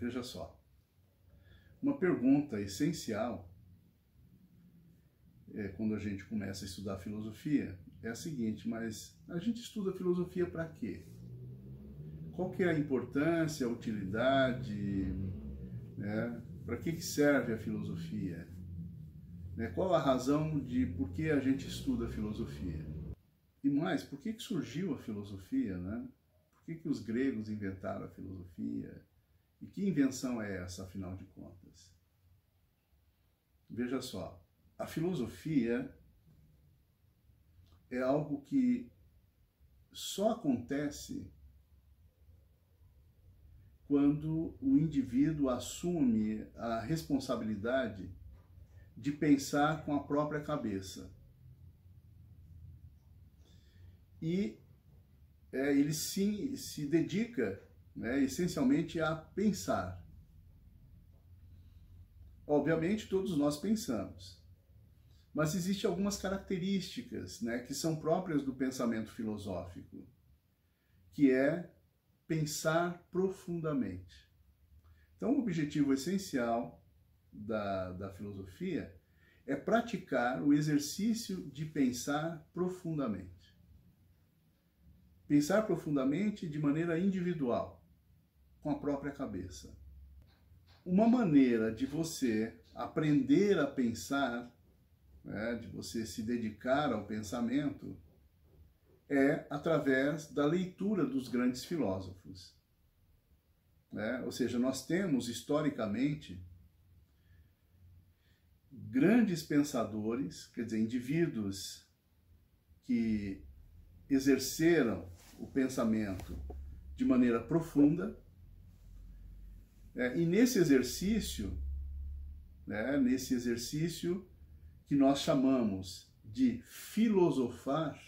veja só, uma pergunta essencial quando a gente começa a estudar filosofia é a seguinte: mas a gente estuda filosofia para quê? Qual que é a importância, a utilidade, né? Para que serve a filosofia? Qual a razão de por que a gente estuda filosofia? E mais, por que surgiu a filosofia, né? Por que os gregos inventaram a filosofia? E que invenção é essa, afinal de contas? Veja só, a filosofia é algo que só acontece quando o indivíduo assume a responsabilidade de pensar com a própria cabeça. E ele se dedica, essencialmente, a pensar. Obviamente, todos nós pensamos, mas existem algumas características, que são próprias do pensamento filosófico, que é pensar profundamente. Então, o objetivo essencial da filosofia é praticar o exercício de pensar profundamente. Pensar profundamente de maneira individual, com a própria cabeça. Uma maneira de você aprender a pensar, de você se dedicar ao pensamento, é através da leitura dos grandes filósofos. Ou seja, nós temos, historicamente, grandes pensadores, quer dizer, indivíduos que exerceram o pensamento de maneira profunda, e nesse exercício que nós chamamos de filosofar,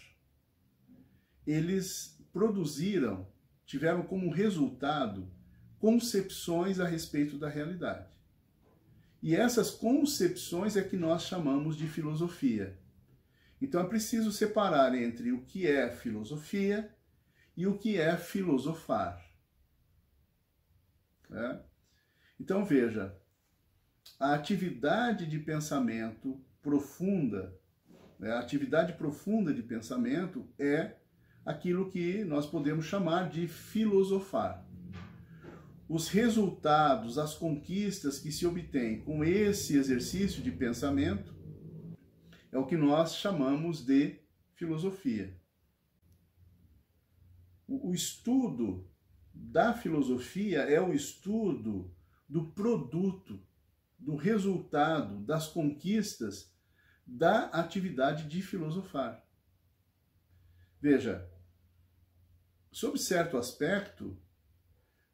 eles tiveram como resultado concepções a respeito da realidade. E essas concepções é que nós chamamos de filosofia. Então é preciso separar entre o que é filosofia e o que é filosofar. Então veja, a atividade de pensamento profunda, a atividade profunda de pensamento é aquilo que nós podemos chamar de filosofar. Os resultados, as conquistas que se obtêm com esse exercício de pensamento é o que nós chamamos de filosofia. O estudo da filosofia é o estudo do produto, do resultado, das conquistas da atividade de filosofar. Veja, sob certo aspecto,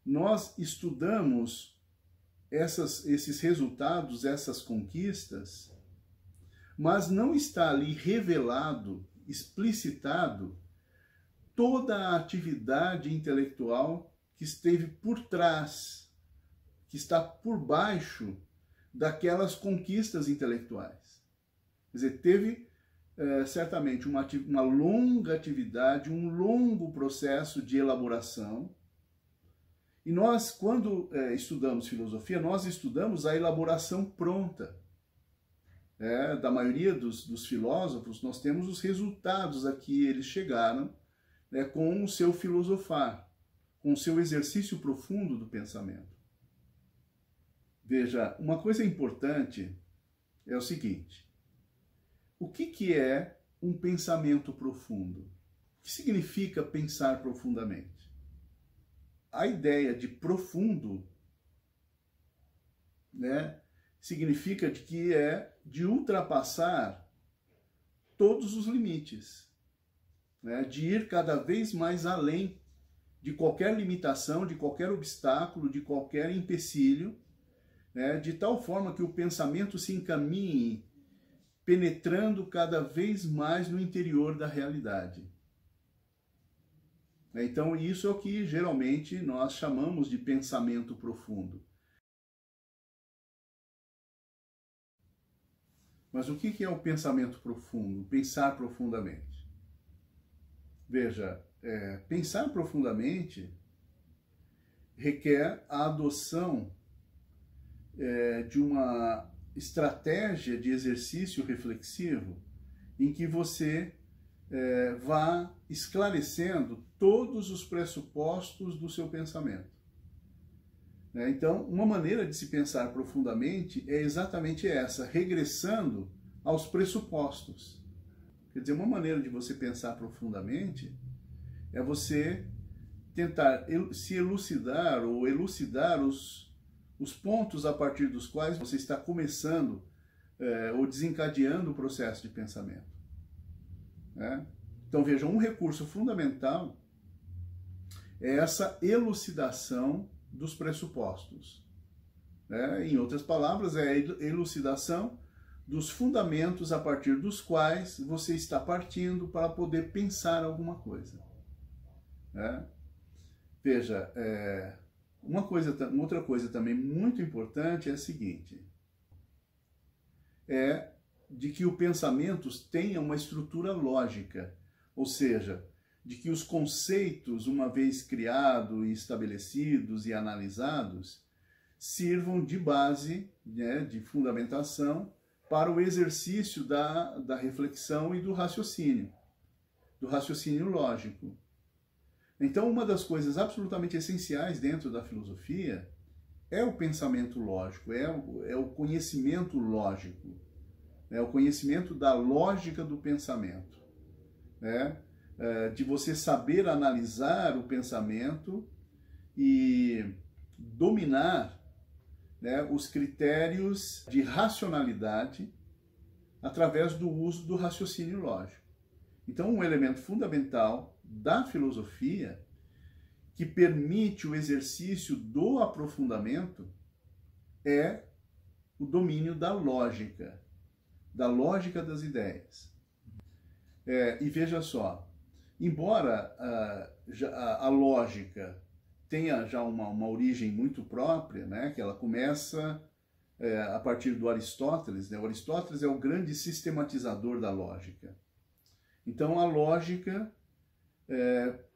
nós estudamos esses resultados, essas conquistas, mas não está ali revelado, explicitado, toda a atividade intelectual que esteve por trás, que está por baixo daquelas conquistas intelectuais. Quer dizer, teve certamente uma longa atividade, um longo processo de elaboração. E nós, quando estudamos filosofia, nós estudamos a elaboração pronta. Da maioria dos filósofos, nós temos os resultados a que eles chegaram com o seu filosofar, com o seu exercício profundo do pensamento. Veja, uma coisa importante é o seguinte: o que é um pensamento profundo? O que significa pensar profundamente? A ideia de profundo, significa que é de ultrapassar todos os limites, de ir cada vez mais além de qualquer limitação, de qualquer obstáculo, de qualquer empecilho, de tal forma que o pensamento se encaminhe penetrando cada vez mais no interior da realidade. Então, isso é o que geralmente nós chamamos de pensamento profundo. Mas o que é o pensamento profundo? Pensar profundamente. Veja, pensar profundamente requer a adoção de uma estratégia de exercício reflexivo em que você vá esclarecendo todos os pressupostos do seu pensamento. Então, uma maneira de se pensar profundamente é exatamente essa, regressando aos pressupostos. Quer dizer, uma maneira de você pensar profundamente é você tentar se elucidar ou elucidar os pontos a partir dos quais você está começando ou desencadeando o processo de pensamento. Então, vejam, um recurso fundamental é essa elucidação dos pressupostos. Em outras palavras, é a elucidação dos fundamentos a partir dos quais você está partindo para poder pensar alguma coisa. Veja, uma outra coisa também muito importante é a seguinte, é de que o pensamento tenha uma estrutura lógica, ou seja, de que os conceitos, uma vez criados e estabelecidos e analisados, sirvam de base, de fundamentação para o exercício da reflexão e do raciocínio lógico. Então, uma das coisas absolutamente essenciais dentro da filosofia é o pensamento lógico, é o conhecimento lógico, é o conhecimento da lógica do pensamento, de você saber analisar o pensamento e dominar os critérios de racionalidade através do uso do raciocínio lógico. Então, um elemento fundamental da filosofia que permite o exercício do aprofundamento é o domínio da lógica das ideias. E veja só, embora a lógica tenha já uma origem muito própria, que ela começa a partir do Aristóteles, O Aristóteles é o grande sistematizador da lógica. Então, a lógica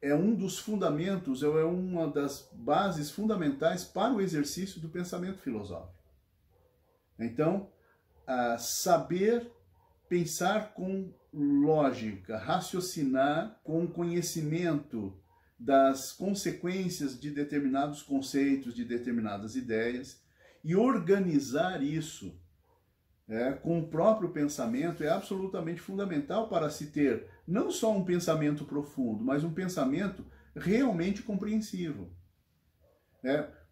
é um dos fundamentos, é uma das bases fundamentais para o exercício do pensamento filosófico. Então, saber pensar com lógica, raciocinar com conhecimento das consequências de determinados conceitos, de determinadas ideias, e organizar isso com o próprio pensamento é absolutamente fundamental para se ter não só um pensamento profundo, mas um pensamento realmente compreensivo.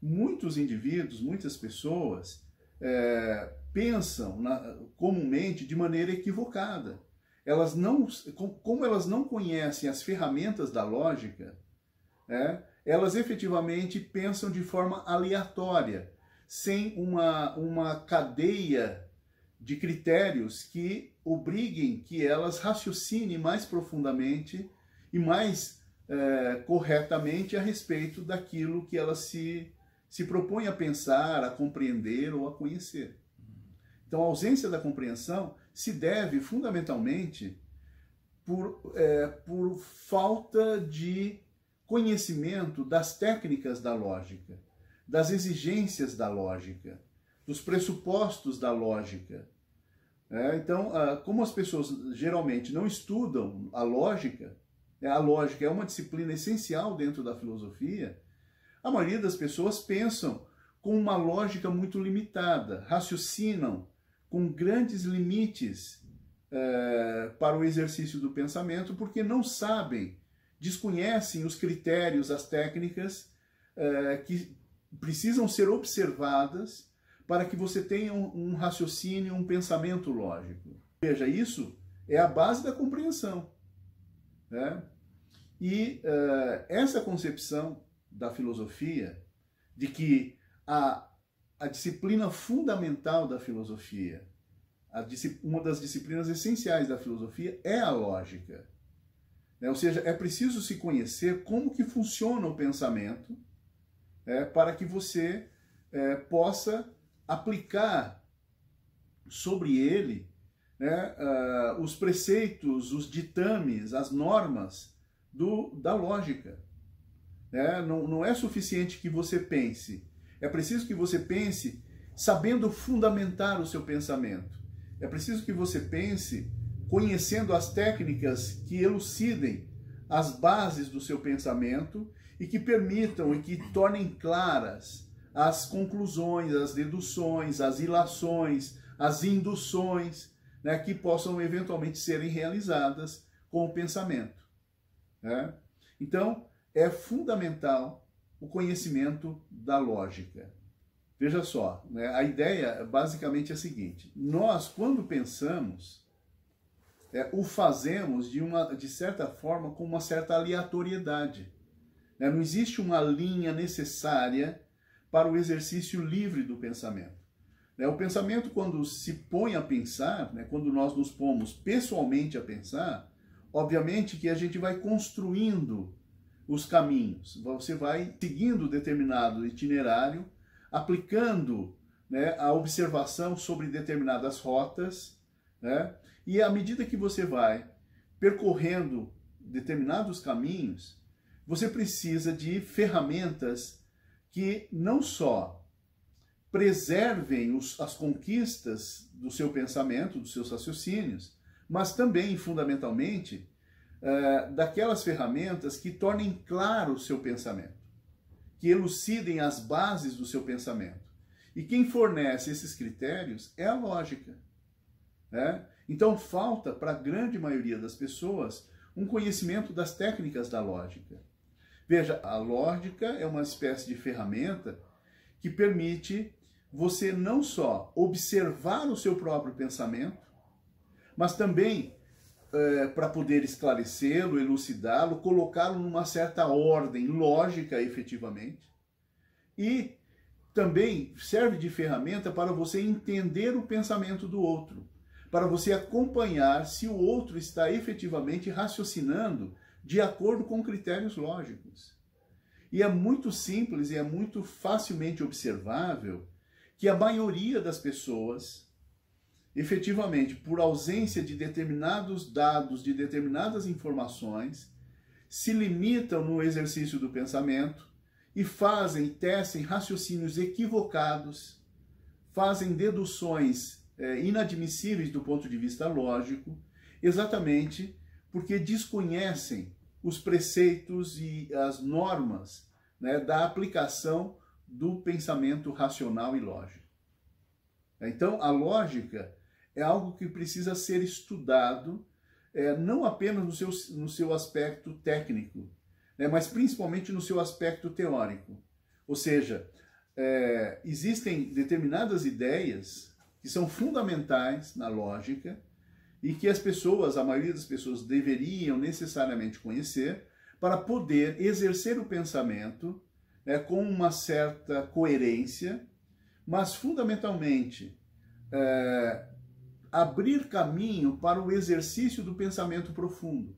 Muitos indivíduos, muitas pessoas pensam comumente de maneira equivocada. Como elas não conhecem as ferramentas da lógica, elas efetivamente pensam de forma aleatória, sem uma cadeia de critérios que obriguem que elas raciocinem mais profundamente e mais corretamente a respeito daquilo que elas se propõem a pensar, a compreender ou a conhecer. Então, a ausência da compreensão se deve fundamentalmente por falta de conhecimento das técnicas da lógica, das exigências da lógica, dos pressupostos da lógica. Então, como as pessoas geralmente não estudam a lógica é uma disciplina essencial dentro da filosofia, a maioria das pessoas pensam com uma lógica muito limitada, raciocinam com grandes limites para o exercício do pensamento, porque não sabem, desconhecem os critérios, as técnicas que precisam ser observadas para que você tenha um raciocínio, um pensamento lógico. Veja, isso é a base da compreensão. E essa concepção da filosofia, de que a disciplina fundamental da filosofia, uma das disciplinas essenciais da filosofia é a lógica. Ou seja, é preciso se conhecer como que funciona o pensamento para que você possa aplicar sobre ele os preceitos, os ditames, as normas da lógica. né? Não é suficiente que você pense. É preciso que você pense sabendo fundamentar o seu pensamento. É preciso que você pense conhecendo as técnicas que elucidem as bases do seu pensamento e que permitam e que tornem claras as conclusões, as deduções, as ilações, as induções, né, que possam eventualmente serem realizadas com o pensamento, né? Então, é fundamental o conhecimento da lógica. Veja só, né, a ideia basicamente é a seguinte: nós, quando pensamos, o fazemos de certa forma com uma certa aleatoriedade, né? Não existe uma linha necessária para o exercício livre do pensamento. O pensamento, quando se põe a pensar, né, quando nós nos pomos pessoalmente a pensar, obviamente que a gente vai construindo os caminhos, você vai seguindo determinado itinerário, aplicando, né, a observação sobre determinadas rotas, né, e à medida que você vai percorrendo determinados caminhos, você precisa de ferramentas que não só preservem as conquistas do seu pensamento, dos seus raciocínios, mas também, fundamentalmente, daquelas ferramentas que tornem claro o seu pensamento, que elucidem as bases do seu pensamento. E quem fornece esses critérios é a lógica, né? Então falta para a grande maioria das pessoas um conhecimento das técnicas da lógica. Veja, a lógica é uma espécie de ferramenta que permite você não só observar o seu próprio pensamento, mas também, para poder esclarecê-lo, elucidá-lo, colocá-lo numa certa ordem lógica, efetivamente. E também serve de ferramenta para você entender o pensamento do outro, para você acompanhar se o outro está efetivamente raciocinando de acordo com critérios lógicos. E é muito simples e é muito facilmente observável que a maioria das pessoas, efetivamente, por ausência de determinados dados, de determinadas informações, se limitam no exercício do pensamento e tecem raciocínios equivocados, fazem deduções inadmissíveis do ponto de vista lógico, exatamente porque desconhecem os preceitos e as normas, né, da aplicação do pensamento racional e lógico. Então, a lógica é algo que precisa ser estudado, não apenas no seu aspecto técnico, né, mas principalmente no seu aspecto teórico. Ou seja, existem determinadas ideias que são fundamentais na lógica e que a maioria das pessoas deveriam necessariamente conhecer para poder exercer o pensamento, né, com uma certa coerência, mas fundamentalmente abrir caminho para o exercício do pensamento profundo.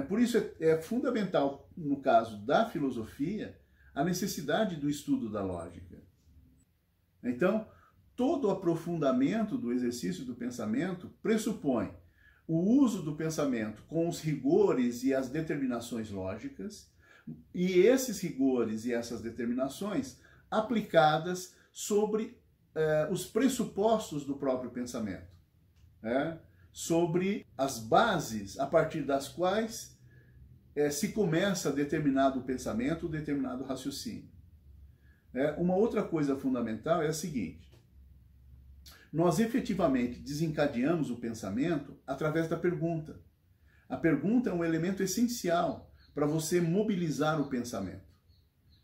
Por isso é fundamental, no caso da filosofia, a necessidade do estudo da lógica. Então, todo o aprofundamento do exercício do pensamento pressupõe o uso do pensamento com os rigores e as determinações lógicas, e esses rigores e essas determinações aplicadas sobre os pressupostos do próprio pensamento, sobre as bases a partir das quais se começa determinado pensamento, determinado raciocínio. Uma outra coisa fundamental é a seguinte: nós efetivamente desencadeamos o pensamento através da pergunta. A pergunta é um elemento essencial para você mobilizar o pensamento.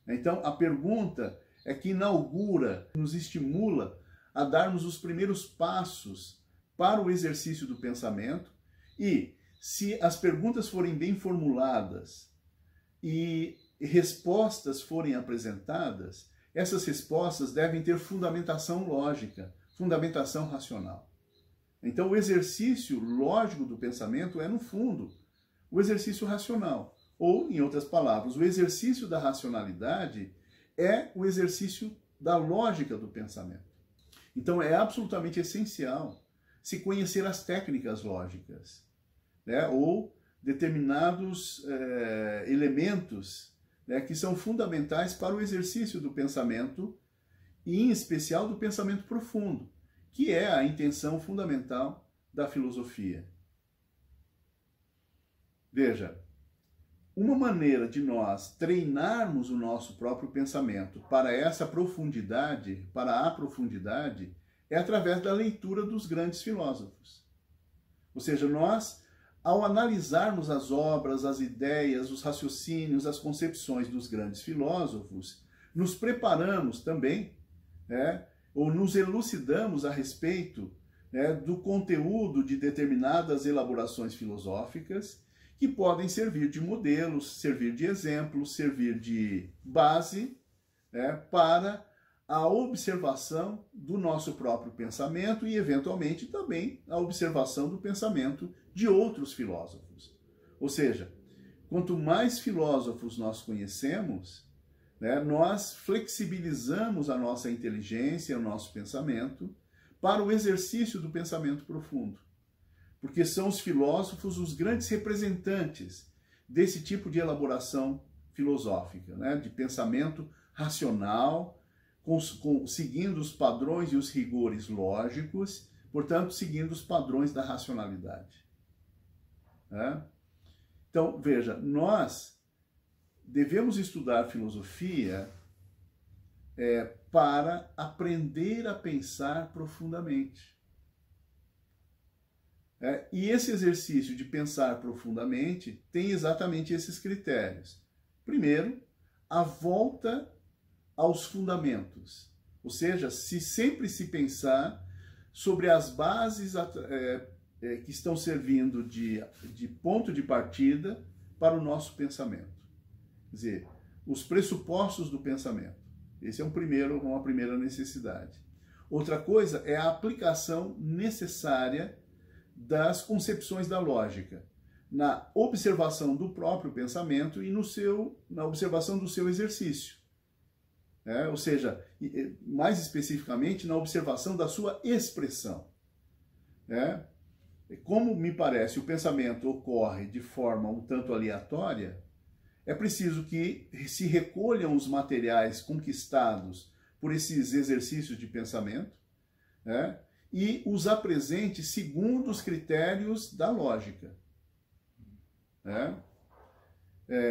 Então, a pergunta é que inaugura, nos estimula a darmos os primeiros passos para o exercício do pensamento, e se as perguntas forem bem formuladas e respostas forem apresentadas, essas respostas devem ter fundamentação lógica, fundamentação racional. Então, o exercício lógico do pensamento é, no fundo, o exercício racional. Ou, em outras palavras, o exercício da racionalidade é o exercício da lógica do pensamento. Então, é absolutamente essencial se conhecer as técnicas lógicas, né? Ou determinados elementos né, que são fundamentais para o exercício do pensamento, e em especial do pensamento profundo, que é a intenção fundamental da filosofia. Veja, uma maneira de nós treinarmos o nosso próprio pensamento para essa profundidade, para a profundidade, é através da leitura dos grandes filósofos. Ou seja, nós, ao analisarmos as obras, as ideias, os raciocínios, as concepções dos grandes filósofos, nos preparamos também, ou nos elucidamos a respeito, do conteúdo de determinadas elaborações filosóficas que podem servir de modelos, servir de exemplos, servir de base para a observação do nosso próprio pensamento e, eventualmente, também a observação do pensamento de outros filósofos. Ou seja, quanto mais filósofos nós conhecemos, nós flexibilizamos a nossa inteligência, o nosso pensamento, para o exercício do pensamento profundo. Porque são os filósofos os grandes representantes desse tipo de elaboração filosófica, de pensamento racional, seguindo os padrões e os rigores lógicos, portanto, seguindo os padrões da racionalidade. Então, veja, nós devemos estudar filosofia para aprender a pensar profundamente. E esse exercício de pensar profundamente tem exatamente esses critérios. Primeiro, a volta aos fundamentos. Ou seja, sempre se pensar sobre as bases que estão servindo de ponto de partida para o nosso pensamento. Quer dizer, os pressupostos do pensamento. Esse é uma primeira necessidade. Outra coisa é a aplicação necessária das concepções da lógica, na observação do próprio pensamento e na observação do seu exercício. Ou seja, mais especificamente, na observação da sua expressão. Como me parece o pensamento ocorre de forma um tanto aleatória, é preciso que se recolham os materiais conquistados por esses exercícios de pensamento, e os apresente segundo os critérios da lógica.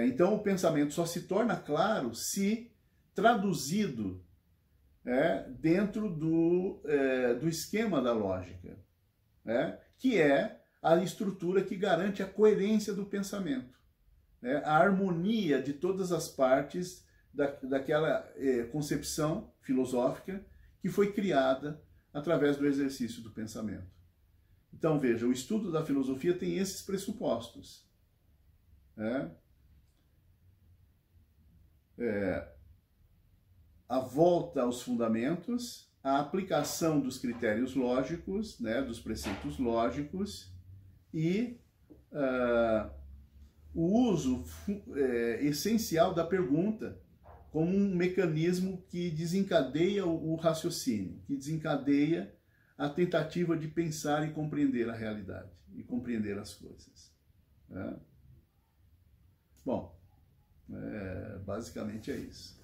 Então, o pensamento só se torna claro se traduzido dentro do esquema da lógica, que é a estrutura que garante a coerência do pensamento, a harmonia de todas as partes daquela concepção filosófica que foi criada através do exercício do pensamento. Então, veja, o estudo da filosofia tem esses pressupostos. A volta aos fundamentos, a aplicação dos critérios lógicos, dos preceitos lógicos e o uso essencial da pergunta como um mecanismo que desencadeia o raciocínio, que desencadeia a tentativa de pensar e compreender a realidade, e compreender as coisas. Bom, basicamente é isso.